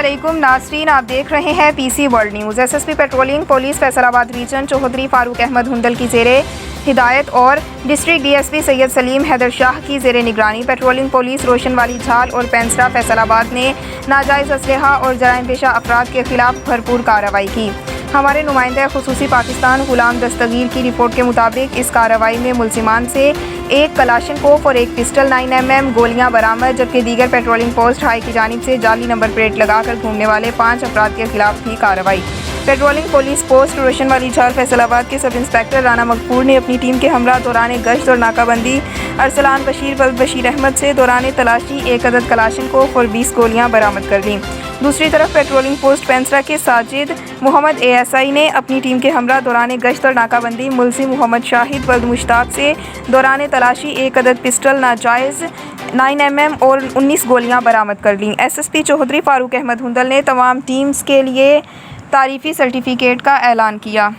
अस्सलामुअलैकुम नाज़रीन, आप देख रहे हैं PC world news. SSP patrolling police Faisalabad region Chaudhry Farooq Ahmed Hundal की ज़ेरे हिदायत और डिस्ट्रिक्ट डीएसपी सैयद सलीम हैदर शाह की ज़ेरे निगरानी पेट्रोलिंग पुलिस रोशनवाली झाल और पेंसरा फैसलाबाद ने नाजायज़ असलहा और जराइम पेशा अफराद के खिलाफ भरपूर कार्रवाई की। हमारे नुमाइंदा खुसूसी पाकिस्तान गुलाम दस्तगीर की रिपोर्ट के मुताबिक इस कार्रवाई में मुलजिमान से एक कलाशनकोफ और एक पिस्टल 9mm गोलियां बरामद, जबकि दीगर पेट्रोलिंग पोस्ट हाई की जानिब से जाली नंबर प्लेट लगाकर घूमने वाले 5 अफराद के खिलाफ थी कार्रवाई। पेट्रोलिंग पुलिस पोस्ट रोशनवाली झाल फैसलाबाद के सब इंस्पेक्टर राना मकबूल ने अपनी टीम के हमरा दौरान गश्त और नाकाबंदी अरसलान बशीर अहमद से दौरान तलाशी एक अदद कलाशनकोफ और 20 गोलियां बरामद कर लीं। दूसरी तरफ पेट्रोलिंग पोस्ट पेंसरा के साजिद मोहम्मद ASI ने अपनी टीम के हमरा दौरान गश्त और नाकाबंदी मुलज़ी मोहम्मद शाहिद वल्द मुश्ताक से दौरान तलाशी एक अदद पिस्टल नाजायज़ 9mm और 19 गोलियां बरामद कर लीं। SSP चौधरी फारूक अहमद हुंदल ने तमाम टीम्स के लिए तारीफ़ी सर्टिफिकेट का ऐलान किया।